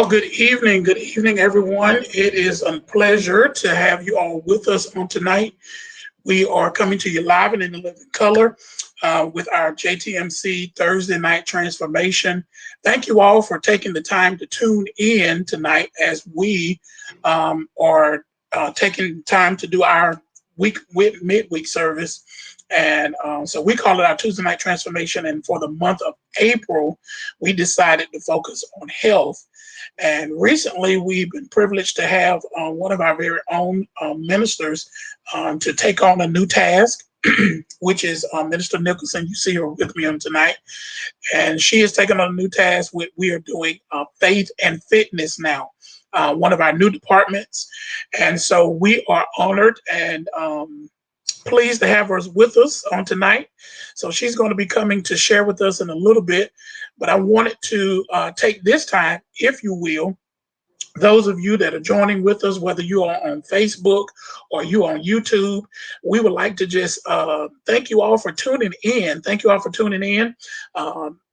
Good evening, everyone. It is a pleasure to have you all with us on tonight. We are coming to you live and in the living color with our JTMC Thursday night transformation. Thank you all for taking the time to tune in tonight as we are taking time to do our midweek service. And so we call it our Tuesday night transformation. And for the month of April, we decided to focus on health. And recently, we've been privileged to have one of our very own ministers to take on a new task, which is Minister Nicholson. You see her with me on tonight. And she is taking on a new task. We are doing faith and fitness now, one of our new departments. And so we are honored and pleased to have her with us on tonight. So she's going to be coming to share with us in a little bit. But I wanted to take this time, if you will, those of you that are joining with us, whether you are on Facebook or you on YouTube, we would like to just thank you all for tuning in. Thank you all for tuning in.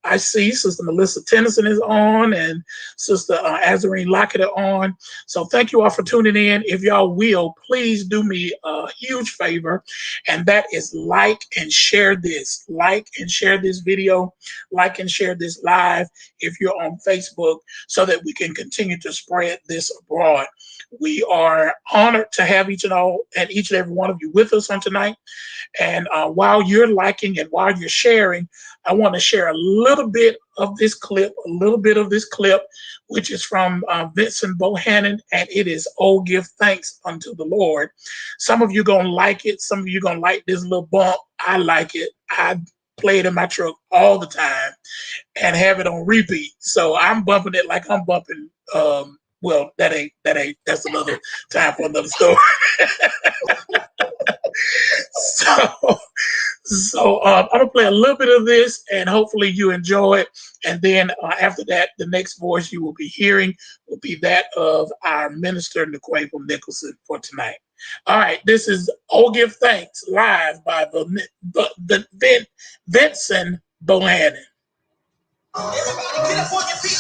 I see Sister Melissa Tennyson is on and Sister Azarine Lockett are on. So thank you all for tuning in. If y'all will, please do me a huge favor, and that is like and share this. Like and share this video. Like and share this live if you're on Facebook so that we can continue to spread this abroad. We are honored to have each and every one of you with us on tonight. And while you're liking and while you're sharing, I want to share a little bit of this clip, which is from Vincent Bohannon, and it is "Oh, Give Thanks Unto the Lord." Some of you gonna like it. Some of you gonna like this little bump. I like it. I play it in my truck all the time and have it on repeat. So I'm bumping it like I'm bumping. Well, that's another time for another story. So I'm gonna play a little bit of this, and hopefully you enjoy it. And then after that, the next voice you will be hearing will be that of our minister, Nicole Nicholson, for tonight. All right, this is "Oh Give Thanks" live by the Vincent Bohannon. Everybody get up on your feet.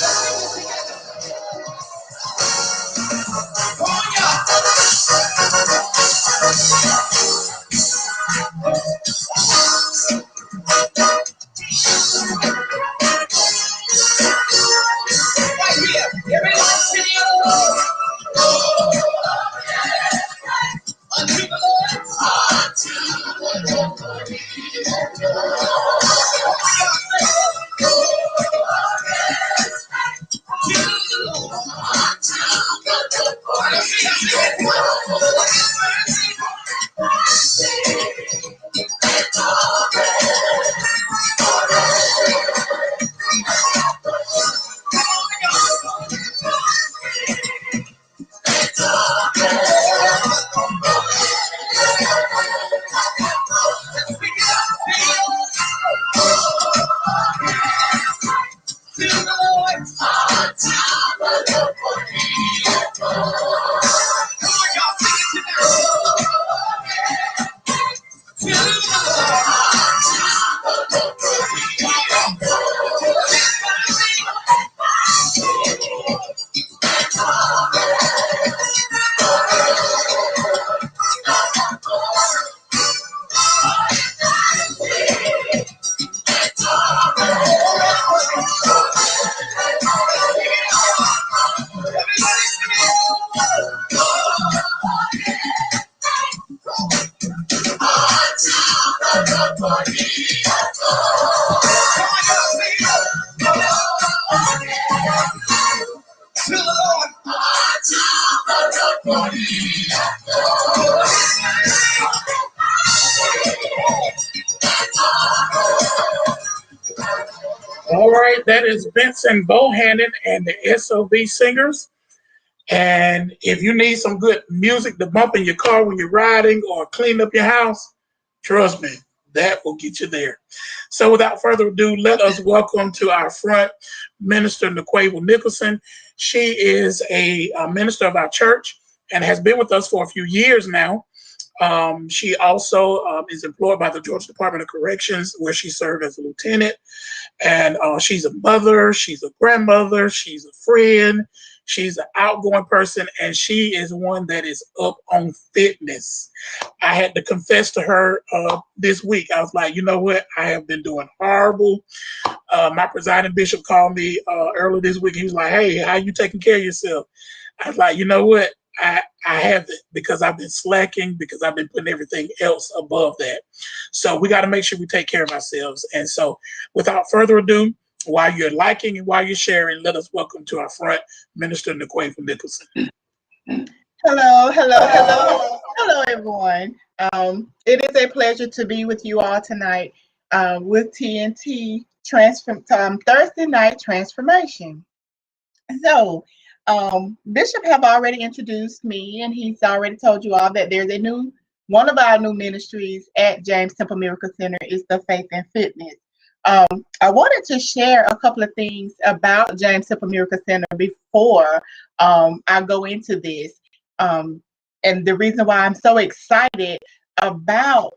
All right, that is Vincent Bohannon and the SOB Singers. And if you need some good music to bump in your car when you're riding or clean up your house, trust me, that will get you there. So without further ado, let us welcome to our front Minister Nicole Nicholson. She is a minister of our church and has been with us for a few years now. She also is employed by the Georgia Department of Corrections, where she served as a lieutenant. And she's a mother, she's a grandmother, she's a friend, She's an outgoing person, and she is one that is up on fitness. I had to confess to her this week. I was like, you know what? I have been doing horrible. My presiding bishop called me earlier this week. He was like, hey, how you taking care of yourself? I was like, you know what? I haven't, because I've been slacking, because I've been putting everything else above that. So we got to make sure we take care of ourselves. And so without further ado, while you're liking and while you're sharing, let us welcome to our front Minister Nicole Nicholson. Hello, hello, hello, hello, everyone. It is a pleasure to be with you all tonight with TNT Thursday Night Transformation. So, Bishop have already introduced me, and he's already told you all that there's one of our new ministries at James Temple Miracle Center is the Faith and Fitness. I wanted to share a couple of things about James Temple Miracle Center before I go into this. And the reason why I'm so excited about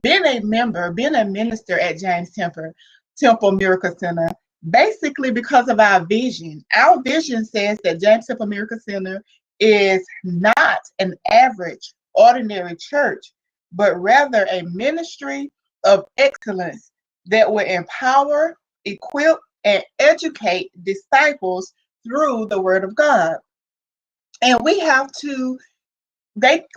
being a minister at James Temple Miracle Center, basically because of our vision. Our vision says that James Temple Miracle Center is not an average, ordinary church, but rather a ministry of excellence that will empower, equip, and educate disciples through the Word of God. And we have to,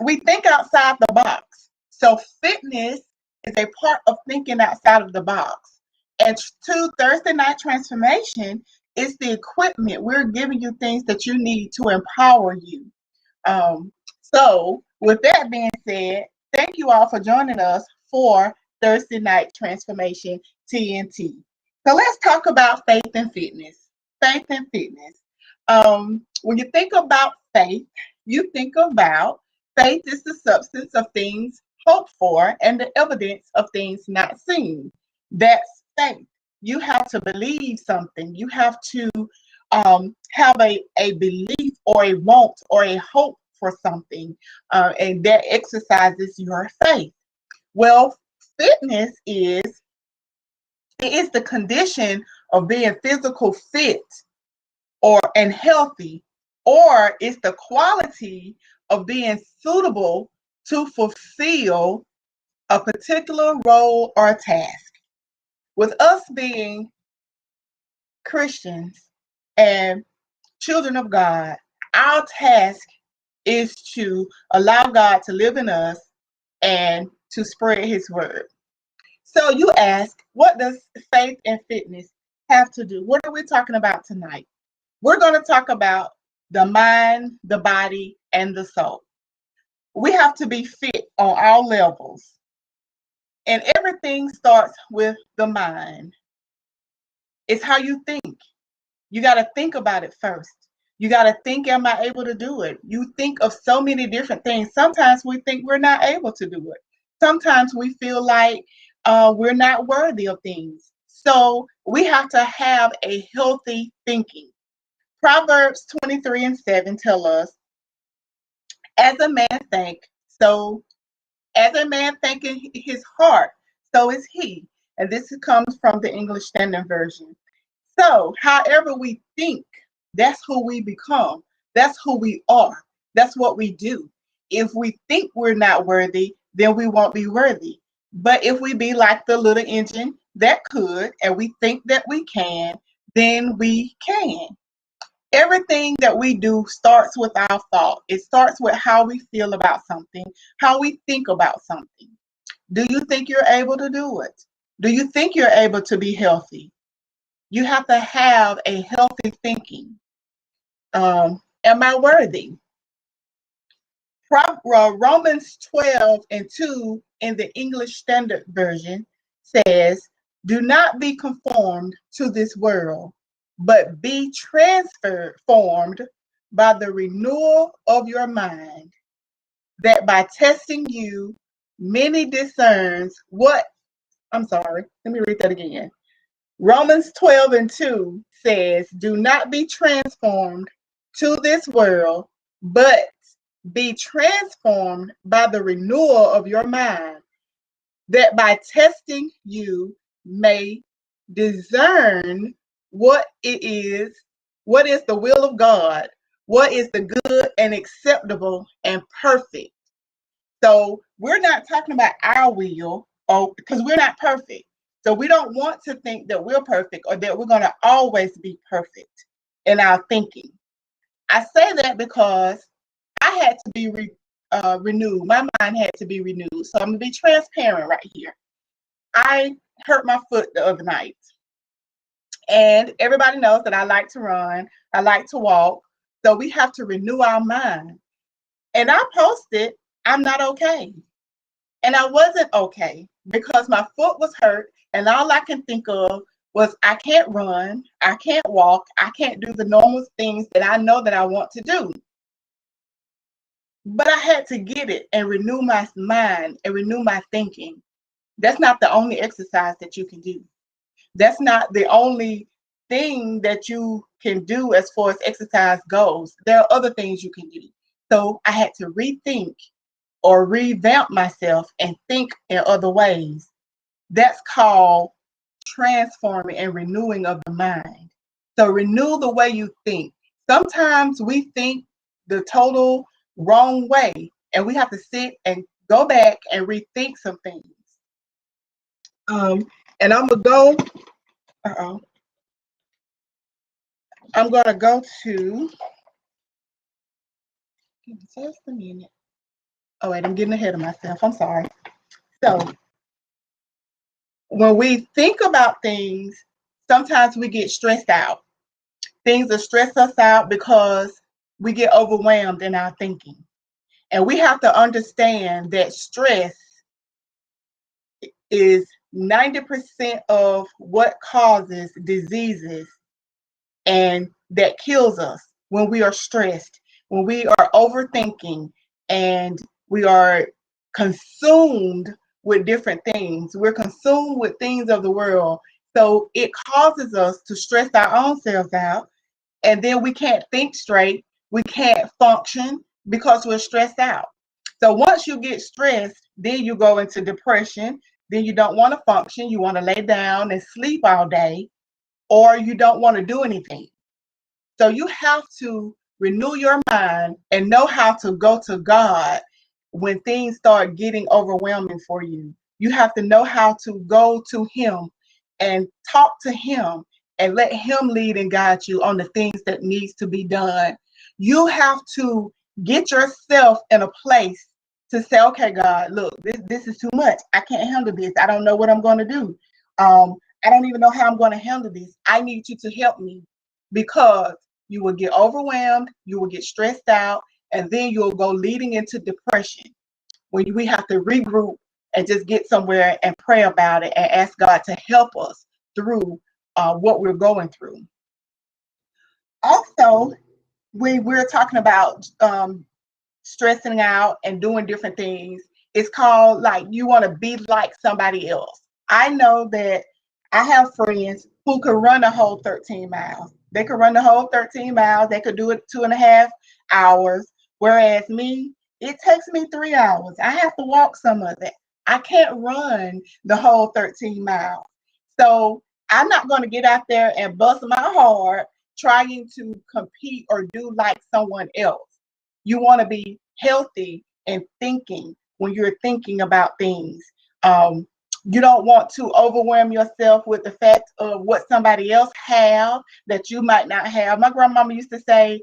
we think outside the box. So fitness is a part of thinking outside of the box. And to Thursday Night Transformation is the equipment. We're giving you things that you need to empower you. So with that being said, thank you all for joining us for Thursday Night Transformation TNT. So let's talk about faith and fitness. Faith and fitness. When you think about faith, you think about faith is the substance of things hoped for and the evidence of things not seen. That's faith. You have to believe something. You have to have a belief or a want or a hope for something, and that exercises your faith. Well, fitness is the condition of being physical fit and healthy, or it's the quality of being suitable to fulfill a particular role or task. With us being Christians and children of God, our task is to allow God to live in us and to spread His word. So you ask, what does faith and fitness have to do? What are we talking about tonight? We're going to talk about the mind, the body, and the soul. We have to be fit on all levels. And everything starts with the mind. It's how you think. You got to think about it first. You got to think, am I able to do it? You think of so many different things. Sometimes we think we're not able to do it. Sometimes we feel like we're not worthy of things. So we have to have a healthy thinking. Proverbs 23:7 tell us, as a man think, so as a man think in his heart, so is he. And this comes from the English Standard Version. So however we think, that's who we become. That's who we are. That's what we do. If we think we're not worthy, then we won't be worthy. But if we be like the little engine that could, and we think that we can, then we can. Everything that we do starts with our thought. It starts with how we feel about something, how we think about something. Do you think you're able to do it? Do you think you're able to be healthy? You have to have a healthy thinking. Am I worthy? Romans 12:2 in the English Standard Version says, do not be conformed to this world, but be transformed by the renewal of your mind, that by testing you, many discerns what, let me read that again. Romans 12:2 says, do not be transformed to this world, but be transformed by the renewal of your mind, that by testing you may discern what is the will of God, what is the good and acceptable and perfect. So we're not talking about our will, or because we're not perfect. So we don't want to think that we're perfect or that we're going to always be perfect in our thinking. I say that because I had to be renewed. My mind had to be renewed. So I'm going to be transparent right here. I hurt my foot the other night. And everybody knows that I like to run. I like to walk. So we have to renew our mind. And I posted, I'm not okay. And I wasn't okay because my foot was hurt. And all I can think of was I can't run. I can't walk. I can't do the normal things that I know that I want to do. But I had to get it and renew my mind and renew my thinking. That's not the only exercise that you can do. That's not the only thing that you can do as far as exercise goes. There are other things you can do. So I had to rethink or revamp myself and think in other ways. That's called transforming and renewing of the mind. So renew the way you think. Sometimes we think the total wrong way, and we have to sit and go back and rethink some things. And I'm gonna go. I'm gonna go to. Just a minute. Oh wait, I'm getting ahead of myself. I'm sorry. So when we think about things, sometimes we get stressed out. Things that stress us out because we get overwhelmed in our thinking. And we have to understand that stress is 90% of what causes diseases and that kills us when we are stressed, when we are overthinking and we are consumed with different things. We're consumed with things of the world. So it causes us to stress our own selves out. And then we can't think straight. We can't function because we're stressed out. So once you get stressed, then you go into depression. Then you don't want to function. You want to lay down and sleep all day, or you don't want to do anything. So you have to renew your mind and know how to go to God when things start getting overwhelming for you. You have to know how to go to Him and talk to Him and let Him lead and guide you on the things that needs to be done. You have to get yourself in a place to say, okay, God, look, this is too much. I can't handle this. I don't know what I'm going to do. I don't even know how I'm going to handle this. I need you to help me, because you will get overwhelmed, you will get stressed out, and then you'll go leading into depression when we have to regroup and just get somewhere and pray about it and ask God to help us through what we're going through. Also, we're talking about stressing out and doing different things. It's called, like, you want to be like somebody else. I know that I have friends who could run a whole 13 miles. They could run the whole 13 miles. They could do it 2.5 hours. Whereas me, it takes me 3 hours. I have to walk some of it. I can't run the whole 13 miles. So I'm not going to get out there and bust my heart trying to compete or do like someone else. You want to be healthy and thinking when you're thinking about things. You don't want to overwhelm yourself with the fact of what somebody else have that you might not have. My grandmama used to say,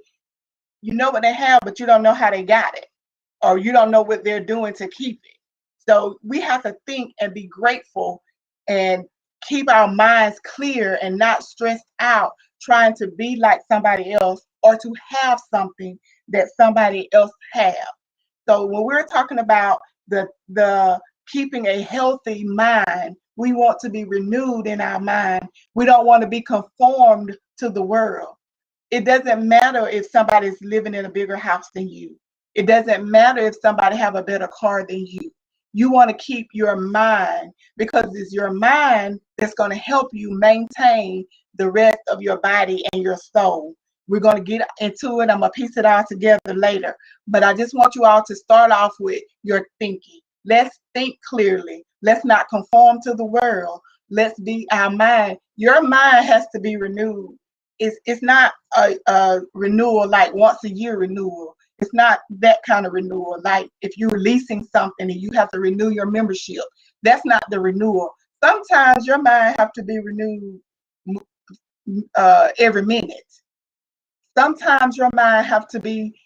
you know what they have, but you don't know how they got it, or you don't know what they're doing to keep it. So we have to think and be grateful and keep our minds clear and not stressed out trying to be like somebody else or to have something that somebody else have. So when we're talking about the keeping a healthy mind, we want to be renewed in our mind. We don't want to be conformed to the world. It doesn't matter if somebody's living in a bigger house than you. It doesn't matter if somebody have a better car than you. You want to keep your mind, because it's your mind that's going to help you maintain the rest of your body and your soul. We're going to get into it. I'm going to piece it all together later. But I just want you all to start off with your thinking. Let's think clearly. Let's not conform to the world. Let's be our mind. Your mind has to be renewed. it's not a renewal like once a year renewal. It's not that kind of renewal. Like if you're leasing something and you have to renew your membership, that's not the renewal. Sometimes your mind have to be renewed every minute. Sometimes your mind have to be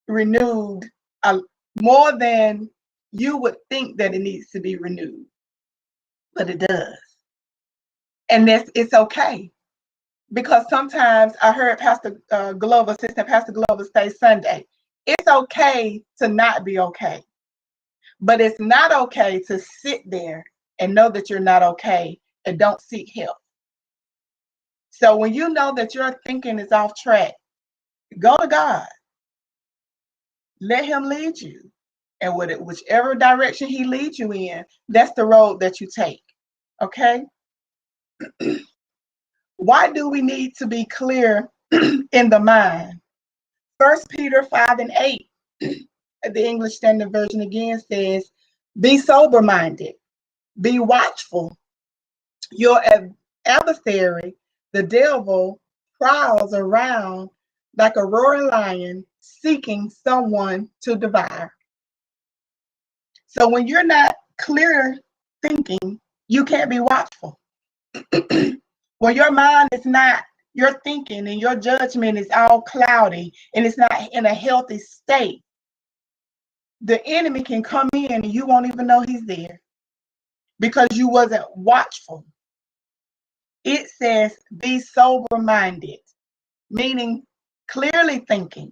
renewed more than you would think that it needs to be renewed, but it does, and it's okay. Because sometimes I heard Pastor Glover, Assistant Pastor Glover, say Sunday, it's okay to not be okay, but it's not okay to sit there and know that you're not okay and don't seek help. So when you know that your thinking is off track, go to God. Let him lead you. And whichever direction he leads you in, that's the road that you take. Okay? Why do we need to be clear in the mind? 1 Peter 5:8, the English Standard Version again says, be sober-minded, be watchful. Your adversary, the devil, prowls around like a roaring lion seeking someone to devour. So when you're not clear thinking, you can't be watchful. When your mind is not, your thinking and your judgment is all cloudy and it's not in a healthy state, the enemy can come in and you won't even know he's there because you wasn't watchful. It says be sober-minded, meaning clearly thinking.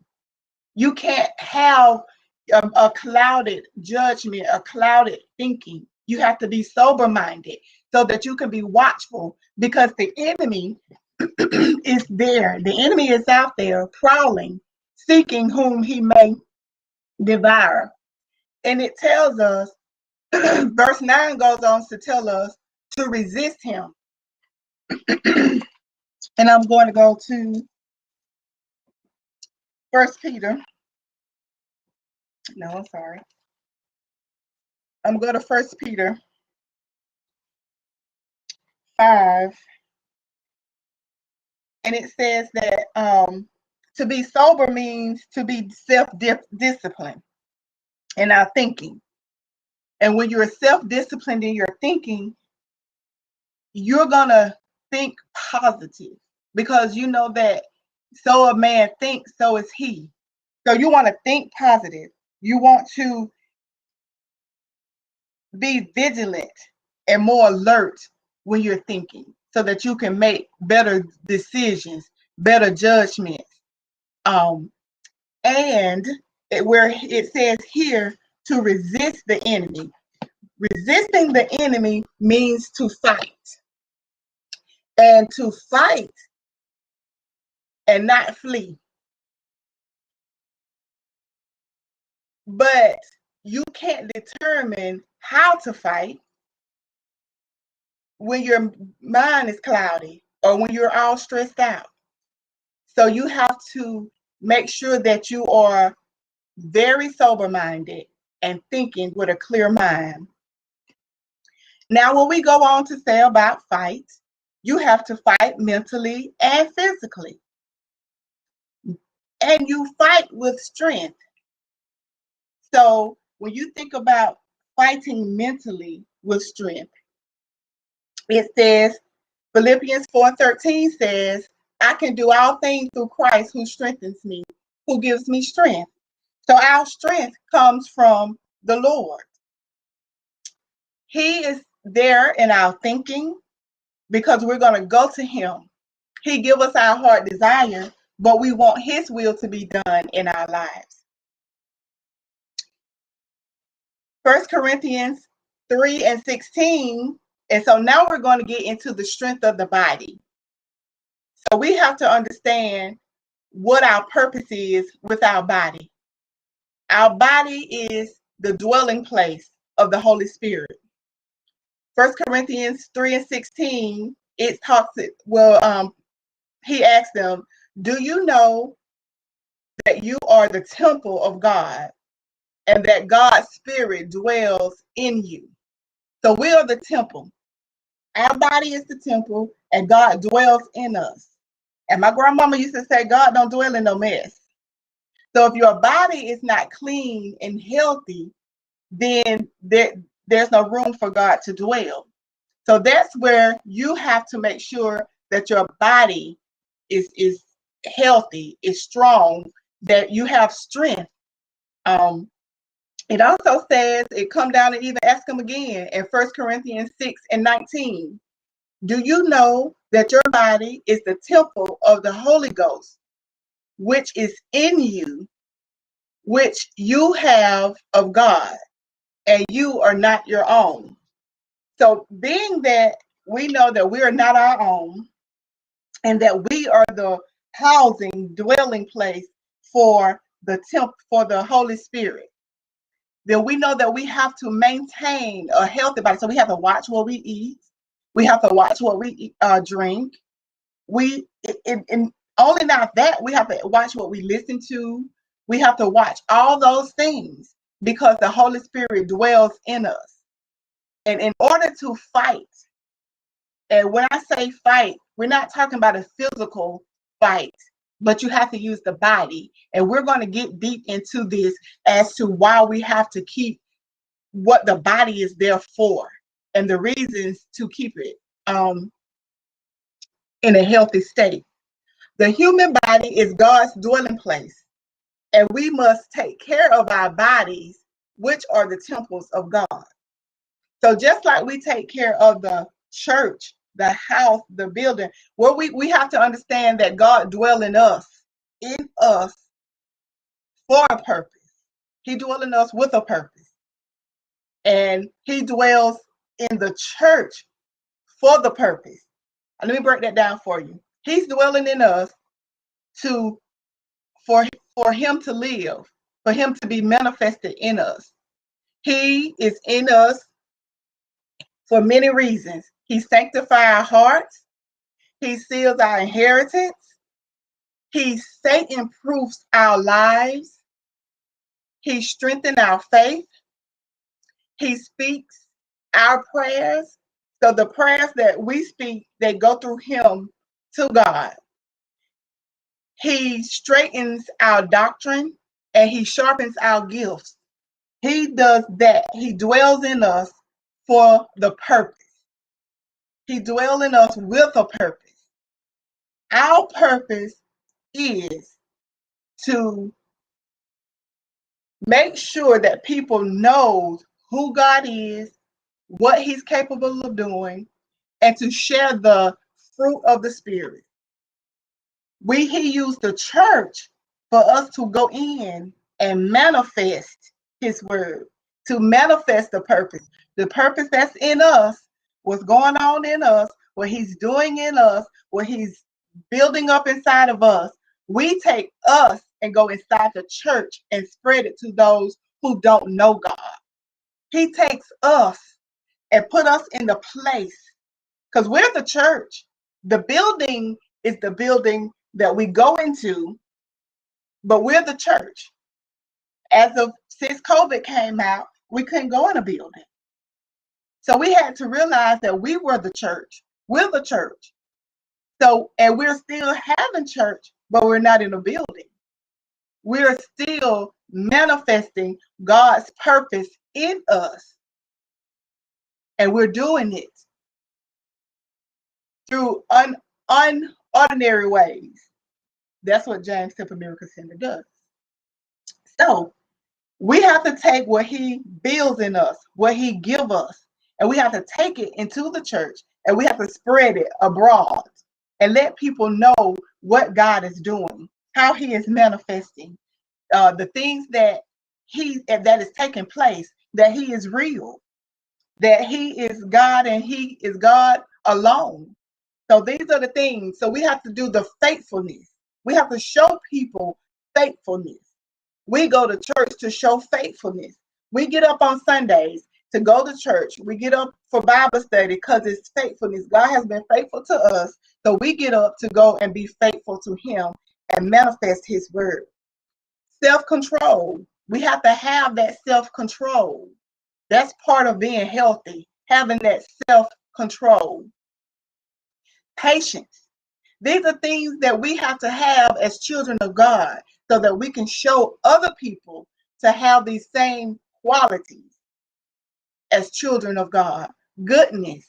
You can't have a clouded judgment, a clouded thinking. You have to be sober-minded so that you can be watchful, because the enemy is there. The enemy is out there prowling, seeking whom he may devour. And it tells us, verse 9 goes on to tell us to resist him. And I'm going to go to 1 Peter. No, I'm sorry. I'm going to 1 Peter 5. And it says that to be sober means to be self-disciplined in our thinking. And when you're self-disciplined in your thinking, you're going to think positive, because you know that so a man thinks, so is he. So you want to think positive. You want to be vigilant and more alert when you're thinking, so that you can make better decisions, better judgments. And where it says here to resist the enemy. Resisting the enemy means to fight. And to fight and not flee. But you can't determine how to fight when your mind is cloudy or when you're all stressed out. So you have to make sure that you are very sober-minded and thinking with a clear mind. Now, when we go on to say about fight, you have to fight mentally and physically. And you fight with strength. So when you think about fighting mentally with strength, it says, Philippians 4:13 says, I can do all things through Christ who strengthens me, who gives me strength. So our strength comes from the Lord. He is there in our thinking because we're going to go to him. He gives us our heart desire, but we want his will to be done in our lives. 1 Corinthians 3:16. And so now we're going to get into the strength of the body. So we have to understand what our purpose is with our body. Our body is the dwelling place of the Holy Spirit. 1 Corinthians 3:16, it talks, he asked them, do you know that you are the temple of God and that God's Spirit dwells in you? So we are the temple. Our body is the temple and God dwells in us. And my grandmama used to say, God don't dwell in no mess. So if your body is not clean and healthy, then there's no room for God to dwell. So that's where you have to make sure that your body is healthy, is strong, that you have strength. It also says, it come down and even ask him again in 1 Corinthians 6:19. Do you know that your body is the temple of the Holy Ghost, which is in you, which you have of God, and you are not your own? So being that we know that we are not our own, and that we are the housing, dwelling place for the Holy Spirit, then we know that we have to maintain a healthy body. So we have to watch what we eat. We have to watch what we drink. And only not that, we have to watch what we listen to. We have to watch all those things because the Holy Spirit dwells in us. And in order to fight, and when I say fight, we're not talking about a physical fight, but you have to use the body. And we're going to get deep into this as to why we have to keep what the body is there for and the reasons to keep it in a healthy state. The human body is God's dwelling place, and we must take care of our bodies, which are the temples of God. So just like we take care of the church, the house, the building, well, we have to understand that God dwells in us for a purpose. He dwells in us with a purpose. And he dwells in the church for the purpose. And let me break that down for you. He's dwelling in us for him to live, for him to be manifested in us. He is in us for many reasons. He sanctifies our hearts. He seals our inheritance. He Satan-proofs our lives. He strengthens our faith. He speaks our prayers. So the prayers that we speak, they go through him to God. He straightens our doctrine and he sharpens our gifts. He does that. He dwells in us for the purpose. He dwells in us with a purpose. Our purpose is to make sure that people know who God is, what he's capable of doing, and to share the fruit of the Spirit. He used the church for us to go in and manifest his word, to manifest the purpose. The purpose that's in us, what's going on in us, what he's doing in us, what he's building up inside of us. We take us and go inside the church and spread it to those who don't know God. He takes us and put us in the place, because we're the church. The building is the building that we go into, but we're the church. Since COVID came out, we couldn't go in a building. So we had to realize that we were the church. We're the church. So, and we're still having church, but we're not in a building. We're still manifesting God's purpose in us. And we're doing it through unordinary ways. That's what James Temple Miracle Center does. So we have to take what he builds in us, what he gives us, and we have to take it into the church, and we have to spread it abroad and let people know what God is doing, how he is manifesting, the things that is taking place, that he is real, that he is God and he is God alone. So these are the things. So we have to do the faithfulness. We have to show people faithfulness. We go to church to show faithfulness. We get up on Sundays to go to church. We get up for Bible study because it's faithfulness. God has been faithful to us. So we get up to go and be faithful to him and manifest his word. Self-control. We have to have that self-control. That's part of being healthy, having that self-control. Patience. These are things that we have to have as children of God so that we can show other people to have these same qualities as children of God. Goodness,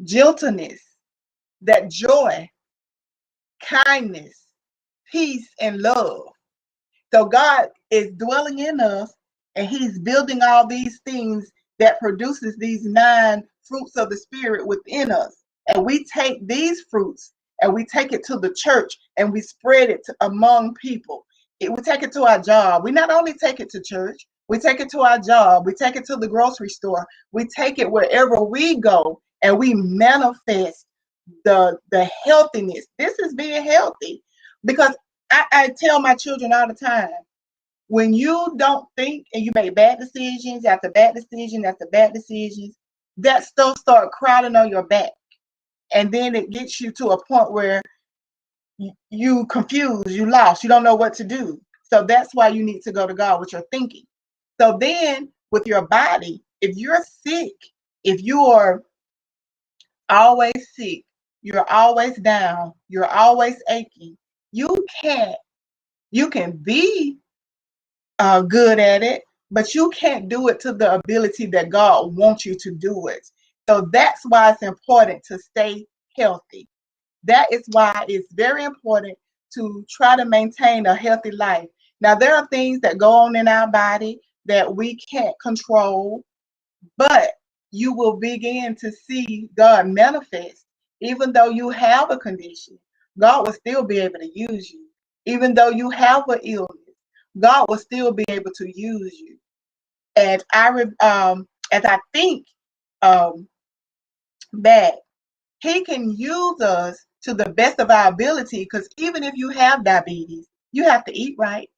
gentleness, that joy, kindness, peace, and love. So God is dwelling in us, and he's building all these things that produces these 9 fruits of the Spirit within us. And we take these fruits and we take it to the church and we spread it among people. We take it to our job. We not only take it to church, we take it to our job. We take it to the grocery store. We take it wherever we go, and we manifest the healthiness. This is being healthy, because I tell my children all the time, when you don't think and you make bad decisions after bad decision after bad decisions, that stuff start crowding on your back. And then it gets you to a point where you confused, you lost, you don't know what to do. So that's why you need to go to God with your thinking. So then with your body, if you're sick, if you are always sick, you're always down, you're always aching, you can be good at it, but you can't do it to the ability that God wants you to do it. So that's why it's important to stay healthy. That is why it's very important to try to maintain a healthy life. Now, there are things that go on in our body that we can't control, but you will begin to see God manifest. Even though you have a condition, God will still be able to use you. Even though you have an illness, God will still be able to use you. And as I think that he can use us to the best of our ability, because even if you have diabetes, you have to eat right.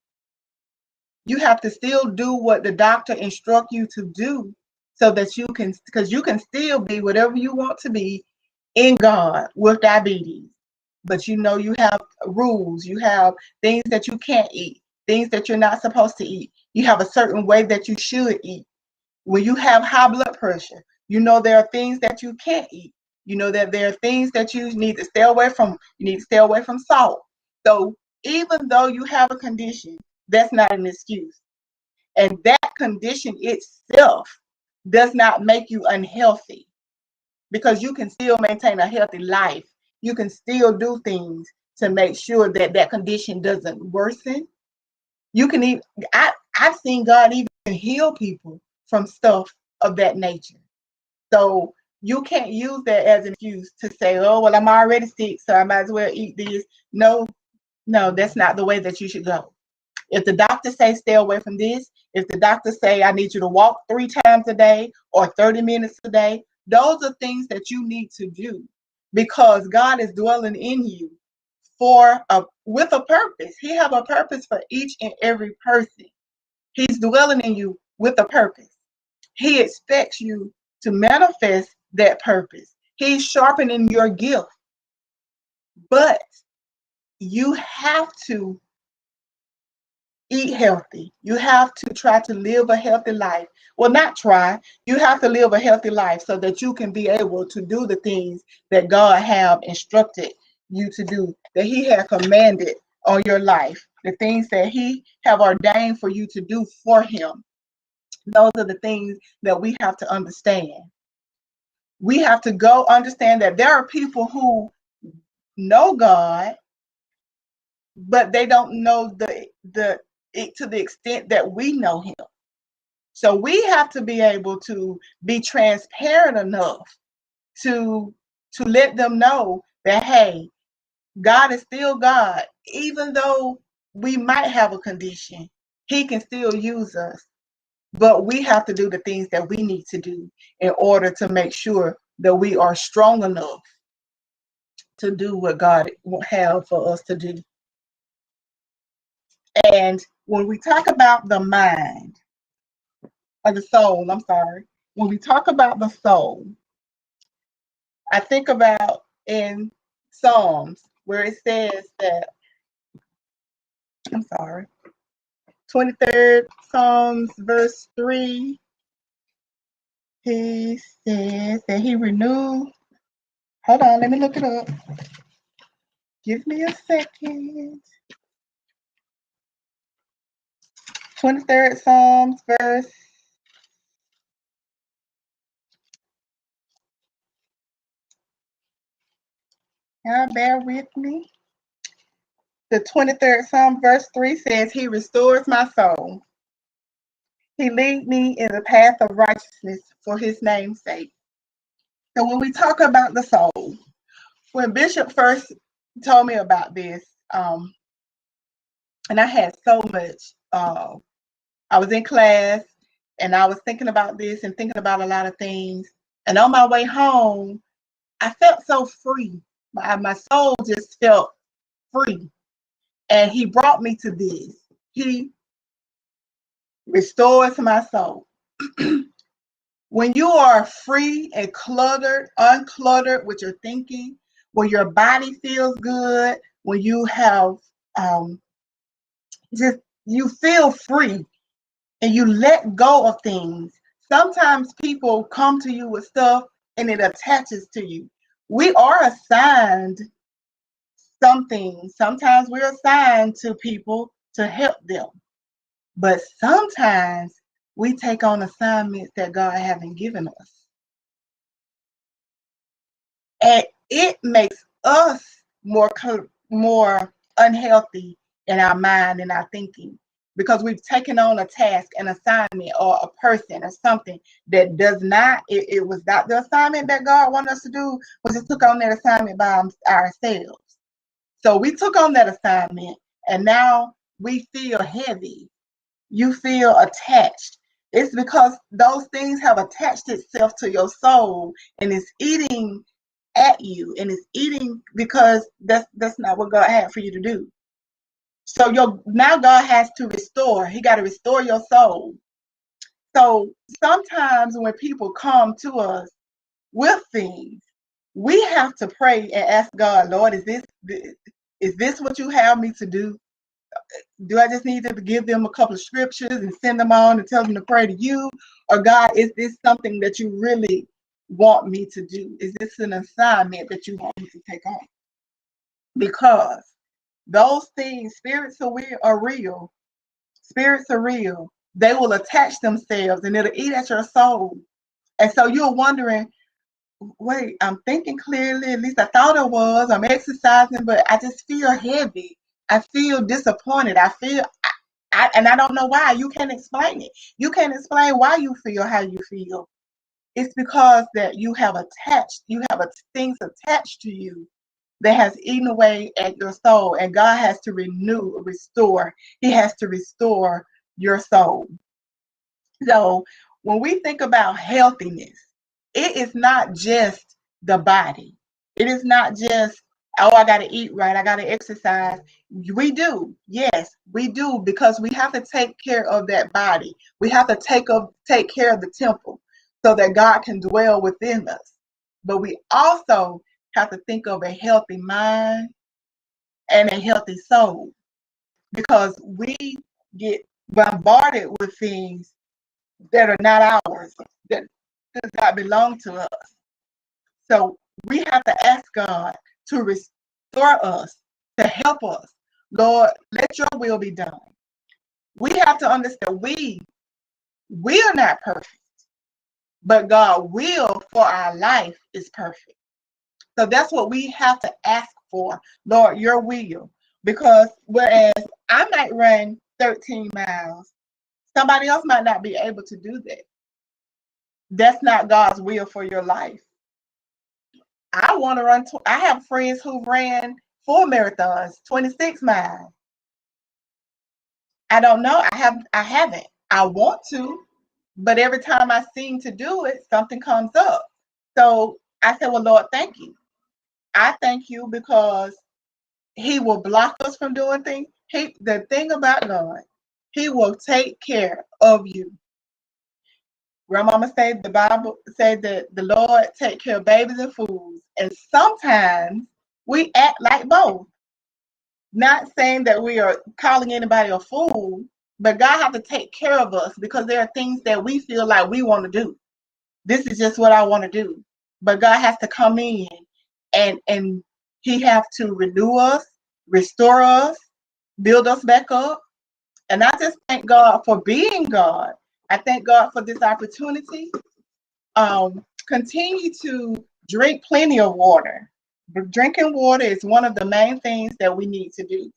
You have to still do what the doctor instruct you to do, so that you can, because you can still be whatever you want to be in God with diabetes. But you have rules, you have things that you can't eat, things that you're not supposed to eat. You have a certain way that you should eat. When you have high blood pressure, there are things that you can't eat. That there are things that you need to stay away from. You need to stay away from salt. So even though you have a condition, that's not an excuse. And that condition itself does not make you unhealthy, because you can still maintain a healthy life. You can still do things to make sure that that condition doesn't worsen. You can even, I've seen God even heal people from stuff of that nature. So you can't use that as an excuse to say, oh, well, I'm already sick, so I might as well eat this. No, that's not the way that you should go. If the doctor say stay away from this, if the doctor say I need you to walk 3 times a day or 30 minutes a day, those are things that you need to do, because God is dwelling in you with a purpose. He have a purpose for each and every person. He's dwelling in you with a purpose. He expects you to manifest that purpose. He's sharpening your gift, but you have to eat healthy. You have to try to live a healthy life. Well, not try. You have to live a healthy life so that you can be able to do the things that God have instructed you to do, that he has commanded on your life, the things that he have ordained for you to do for him. Those are the things that we have to understand. We have to go understand that there are people who know God, but they don't know to the extent that we know him. So we have to be able to be transparent enough to let them know that, hey, God is still God. Even though we might have a condition, he can still use us. But we have to do the things that we need to do in order to make sure that we are strong enough to do what God will have for us to do. And when we talk about the mind, or the soul, I'm sorry, when we talk about the soul, I think about in Psalms where it says that, I'm sorry, 23rd Psalms verse 3, he says that he renewed, hold on, let me look it up. Give me a second. 23rd Psalms, verse. Now bear with me. The 23rd Psalm, verse 3 says, He restores my soul. He leads me in the path of righteousness for His name's sake. So when we talk about the soul, when Bishop first told me about this, and I had so much, I was in class and I was thinking about this and thinking about a lot of things. And on my way home, I felt so free. My soul just felt free. And He brought me to this. He restores my soul. When you are free and uncluttered with your thinking, when your body feels good, when you have you feel free and you let go of things. Sometimes people come to you with stuff and it attaches to you. We are assigned something. Sometimes we're assigned to people to help them. But sometimes we take on assignments that God hasn't given us. And it makes us more unhealthy in our mind and our thinking because we've taken on a task, an assignment, or a person or something that does not, it was not the assignment that God wanted us to do, we just took on that assignment by ourselves. So we took on that assignment and now we feel heavy. You feel attached. It's because those things have attached itself to your soul and it's eating at you, and it's eating because that's not what God had for you to do. So now God has to restore. He got to restore your soul. So sometimes when people come to us with things, we have to pray and ask God, Lord, is this what you have me to do? Do I just need to give them a couple of scriptures and send them on and tell them to pray to you? Or God, is this something that you really want me to do? Is this an assignment that you want me to take on? Because those things, spirits are real. Spirits are real. They will attach themselves and it'll eat at your soul. And so you're wondering, wait, I'm thinking clearly, at least I thought I was, I'm exercising, but I just feel heavy. I feel disappointed. And I don't know why. You can't explain it. You can't explain why you feel how you feel. It's because that you have things attached to you that has eaten away at your soul, and God has to restore. He has to restore your soul. So when we think about healthiness, it is not just the body. It is not just, oh, I got to eat right, I got to exercise. We do, yes, we do, because we have to take care of that body. We have to take care of the temple so that God can dwell within us. But we also have to think of a healthy mind and a healthy soul, because we get bombarded with things that are not ours, that does not belong to us. So we have to ask God to restore us, to help us. Lord, let your will be done. We have to understand we are not perfect, but God's will for our life is perfect. So that's what we have to ask for, Lord, your will. Because whereas I might run 13 miles, somebody else might not be able to do that. That's not God's will for your life. I want to run. I have friends who ran 4 marathons, 26 miles. I don't know. I haven't. I want to, but every time I seem to do it, something comes up. So I said, well, Lord, thank you. I thank you because He will block us from doing things. The thing about God, He will take care of you. Grandmama said the Bible said that the Lord take care of babies and fools. And sometimes we act like both. Not saying that we are calling anybody a fool, but God has to take care of us because there are things that we feel like we want to do. This is just what I want to do. But God has to come in and He have to renew us, restore us, build us back up. And I just thank God for being God. I thank God for this opportunity. Continue to drink plenty of water. Drinking water is one of the main things that we need to do.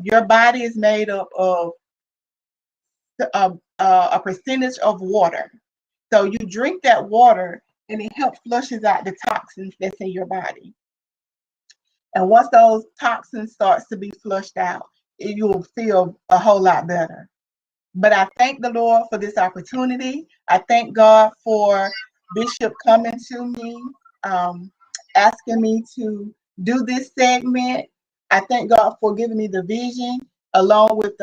Your body is made up of a percentage of water. So you drink that water and it helps flushes out the toxins that's in your body. And once those toxins starts to be flushed out, you will feel a whole lot better. But I thank the Lord for this opportunity. I thank God for Bishop coming to me, asking me to do this segment. I thank God for giving me the vision, along with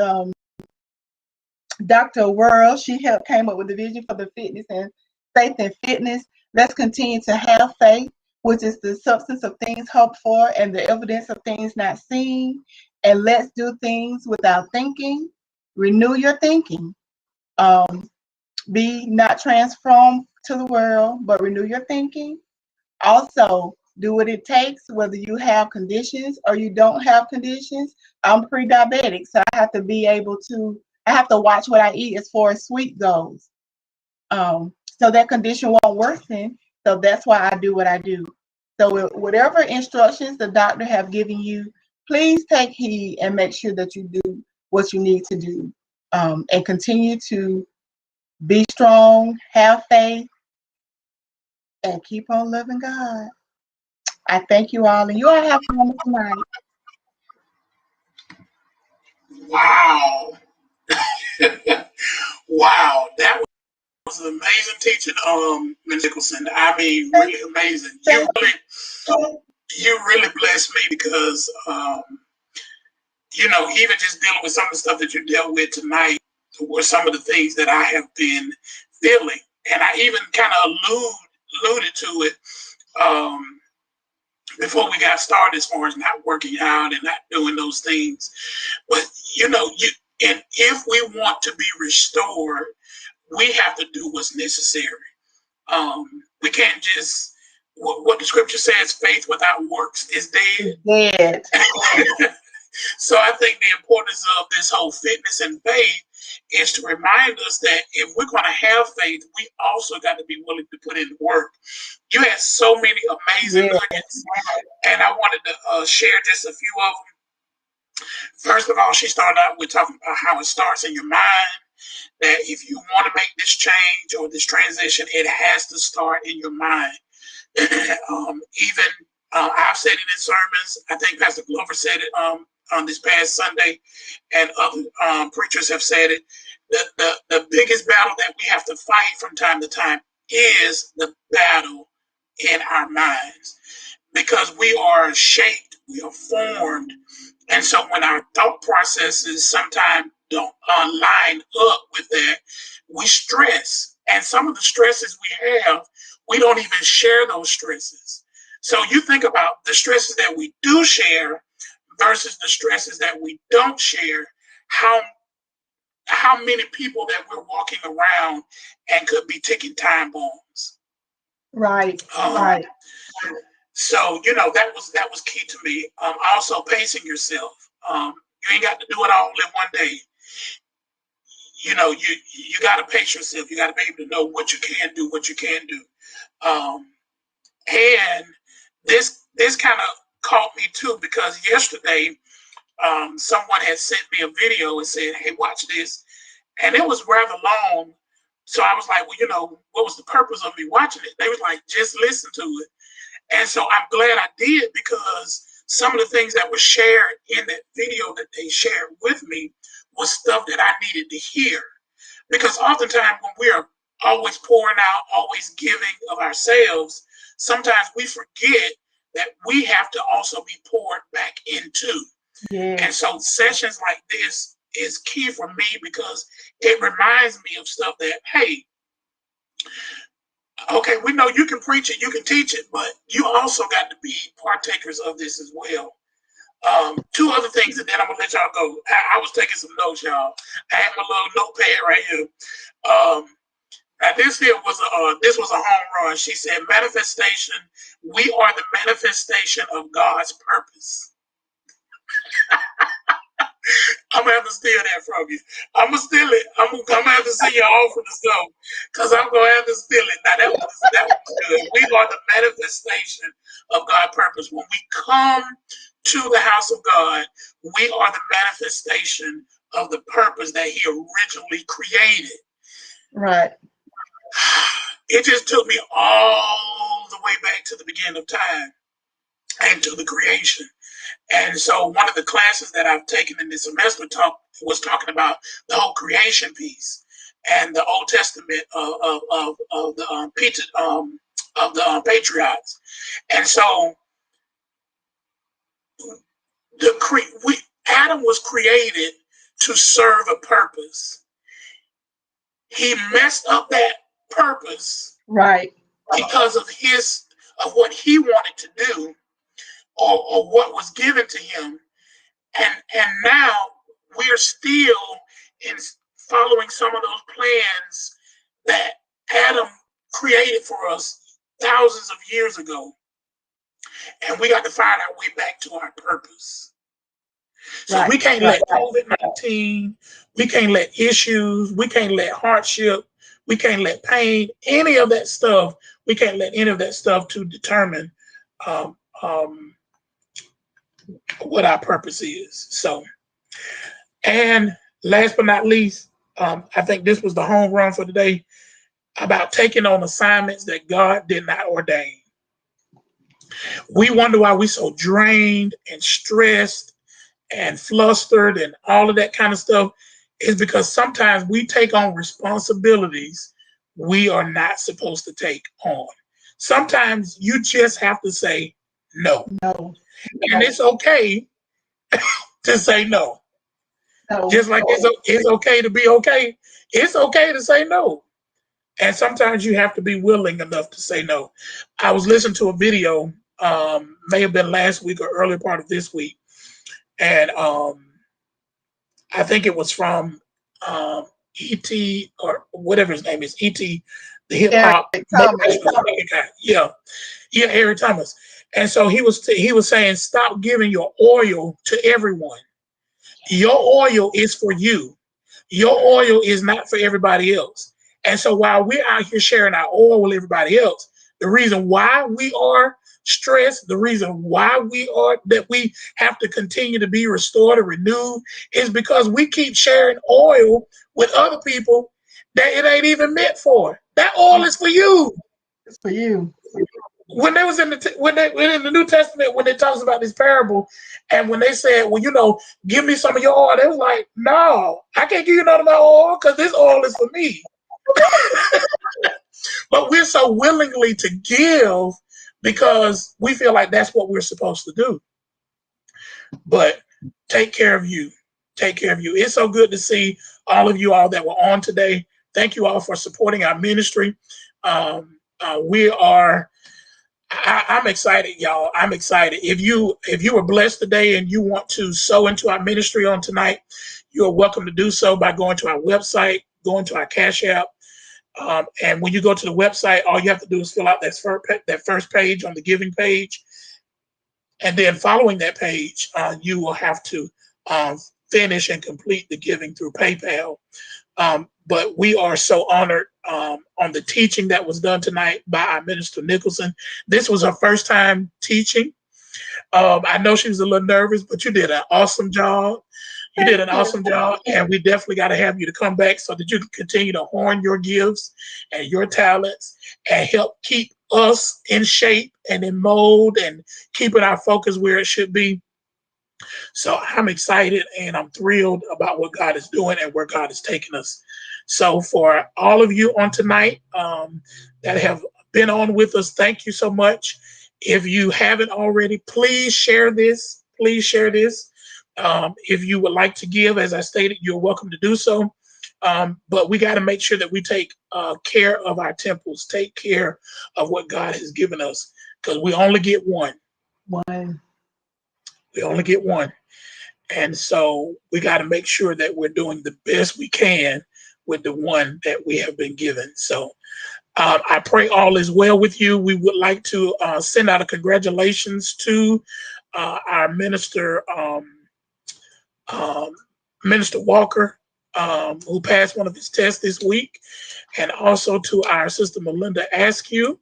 Dr. World. She came up with the vision for the fitness and faith and fitness. Let's continue to have faith, which is the substance of things hoped for and the evidence of things not seen. And let's do things without thinking. Renew your thinking. Be not transformed to the world, but renew your thinking. Also, do what it takes, whether you have conditions or you don't have conditions. I'm pre-diabetic, so I have to watch what I eat as far as sweet goes. So that condition won't worsen. So that's why I do what I do. So whatever instructions the doctor have given you, please take heed and make sure that you do what you need to do. And continue to be strong, have faith, and keep on loving God. I thank you all, and you all have fun tonight. Wow. Wow. That was an amazing teaching, Ms. Nicholson. I mean, really amazing. You really blessed me because, even just dealing with some of the stuff that you dealt with tonight were some of the things that I have been feeling. And I even kind of alluded to it before we got started, as far as not working out and not doing those things. But, and if we want to be restored, we have to do what's necessary. We can't just, what the scripture says, faith without works is dead. Dead. So I think the importance of this whole fitness and faith is to remind us that if we're going to have faith, we also got to be willing to put in work. You had so many amazing nuggets, and I wanted to share just a few of them. First of all, she started out with talking about how it starts in your mind, that if you want to make this change or this transition, it has to start in your mind. I've said it in sermons. I think Pastor Glover said it on this past Sunday, and other preachers have said it. The biggest battle that we have to fight from time to time is the battle in our minds, because we are shaped, we are formed, and so when our thought processes sometimes don't line up with that, we stress. And some of the stresses we have, we don't even share those stresses. So you think about the stresses that we do share versus the stresses that we don't share, how many people that we're walking around and could be ticking time bombs. Right. Right. So that was key to me. Also pacing yourself. You ain't got to do it all in one day. You got to pace yourself. You got to be able to know what you can do, what you can't do. And this kind of caught me too, because yesterday someone had sent me a video and said, "Hey, watch this," and it was rather long. So I was like, well, what was the purpose of me watching it? They was like, just listen to it. And so I'm glad I did, because some of the things that were shared in that video that they shared with me was stuff that I needed to hear. Because oftentimes when we are always pouring out, always giving of ourselves, sometimes we forget that we have to also be poured back into. Yeah. And so sessions like this is key for me, because it reminds me of stuff that, hey, okay, we know you can preach it, you can teach it, but you also got to be partakers of this as well. Two other things, and then I'm gonna let y'all go. I was taking some notes, y'all. I have my little notepad right here. Now this here was a home run. She said, "Manifestation. We are the manifestation of God's purpose." I'm gonna have to steal that from you. I'm gonna steal it. I'm gonna have to send you off from the show because I'm gonna have to steal it. Now that was good. We are the manifestation of God's purpose. When we come to the house of God, we are the manifestation of the purpose that He originally created. Right. It just took me all the way back to the beginning of time and to the creation. And so one of the classes that I've taken in this semester was talking about the whole creation piece and the Old Testament of the patriots. And so Adam was created to serve a purpose. He messed up that purpose, right, because of what he wanted to do, or what was given to him, and now we're still in following some of those plans that Adam created for us thousands of years ago, and we got to find our way back to our purpose. So we can't let COVID-19, we can't let issues, we can't let hardship, we can't let pain, any of that stuff. We can't let any of that stuff to determine what our purpose is. So, and last but not least, I think this was the home run for today, about taking on assignments that God did not ordain. We wonder why we're so drained and stressed and flustered and all of that kind of stuff. Is because sometimes we take on responsibilities we are not supposed to take on. Sometimes you just have to say no. No. And it's okay to say no. Just like it's okay to be okay. It's okay to say no. And sometimes you have to be willing enough to say no. I was listening to a video, may have been last week or early part of this week. And I think it was from E.T. or whatever his name is, E.T. the hip hop. Yeah, Eric Thomas. And so he was saying, stop giving your oil to everyone. Your oil is for you. Your oil is not for everybody else. And so while we're out here sharing our oil with everybody else, the reason why we are stressed, the reason why we have to continue to be restored and renewed is because we keep sharing oil with other people that it ain't even meant for. That oil is for you. It's for you. When they was in the New Testament, when it talks about this parable, and when they said, well, give me some of your oil, they was like, no, I can't give you none of my oil because this oil is for me. But we're so willingly to give because we feel like that's what we're supposed to do. But take care of you. Take care of you. It's so good to see all of you all that were on today. Thank you all for supporting our ministry. I'm excited, y'all. I'm excited. If you were blessed today and you want to sow into our ministry on tonight, you are welcome to do so by going to our website, going to our Cash App. And when you go to the website, all you have to do is fill out that first page on the giving page. And then following that page, you will have to finish and complete the giving through PayPal. But we are so honored on the teaching that was done tonight by our Minister Nicholson. This was her first time teaching. I know she was a little nervous, but you did an awesome job. You did an awesome job, and we definitely got to have you to come back so that you can continue to hone your gifts and your talents and help keep us in shape and in mold and keeping our focus where it should be. So I'm excited and I'm thrilled about what God is doing and where God is taking us. So for all of you on tonight that have been on with us, thank you so much. If you haven't already, please share this. Please share this. If you would like to give, as I stated, you're welcome to do so. But we got to make sure that we take care of our temples, take care of what God has given us, because we only get one. We only get one. And so we got to make sure that we're doing the best we can with the one that we have been given. So I pray all is well with you. We would like to send out a congratulations to our minister, Minister Walker, who passed one of his tests this week, and also to our sister Melinda Askew.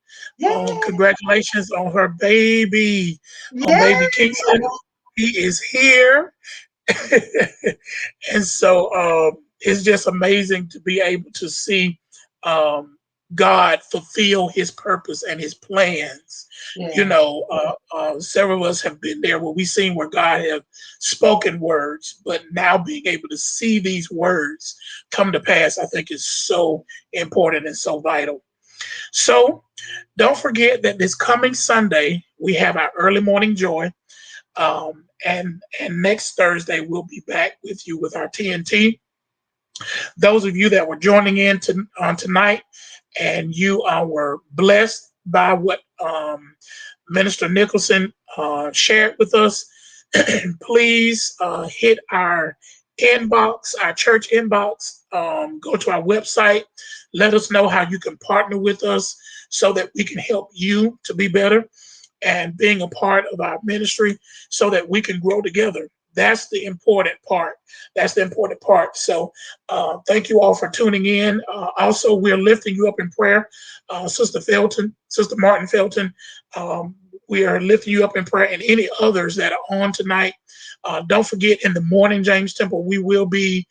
Congratulations on her baby, on baby Kingston. He is here. And so it's just amazing to be able to see God fulfill his purpose and his plans. You know, several of us have been there where we've seen where God have spoken words, but now being able to see these words come to pass, I think is so important and so vital. So don't forget that this coming Sunday, we have our early morning joy. And next Thursday, we'll be back with you with our TNT. Those of you that were joining in on tonight and you were blessed by what Minister Nicholson shared with us, please hit our inbox, our church inbox, go to our website, let us know how you can partner with us so that we can help you to be better and being a part of our ministry so that we can grow together. That's the important part. That's the important part. So thank you all for tuning in. Also, we're lifting you up in prayer. Sister Martin Felton, we are lifting you up in prayer, and any others that are on tonight. Don't forget, in the morning, James Temple, we will be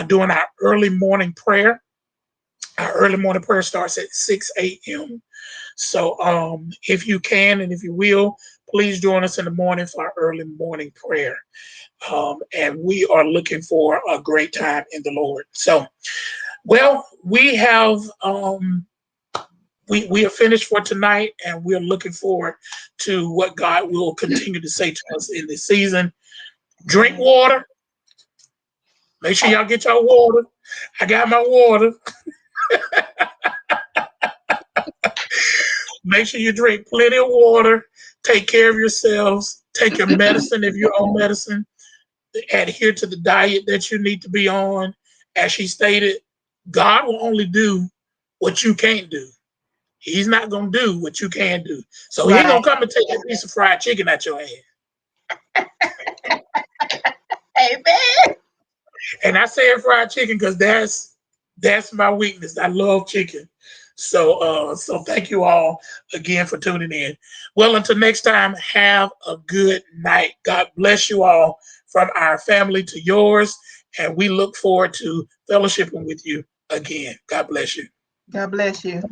doing our early morning prayer. Our early morning prayer starts at 6 a.m. So if you can and if you will, please join us in the morning for our early morning prayer. And we are looking for a great time in the Lord. So, well, we have we are finished for tonight, and we're looking forward to what God will continue to say to us in this season. Drink water. Make sure y'all get your water. I got my water. Make sure you drink plenty of water. Take care of yourselves. Take your medicine if you're on medicine. Adhere to the diet that you need to be on. As she stated, God will only do what you can't do. He's not going to do what you can do. So he ain't going to come and take a piece of fried chicken out your hand. Amen. And I say fried chicken because that's my weakness. I love chicken. So thank you all again for tuning in. Well, until next time, have a good night. God bless you all from our family to yours. And we look forward to fellowshipping with you again. God bless you. God bless you.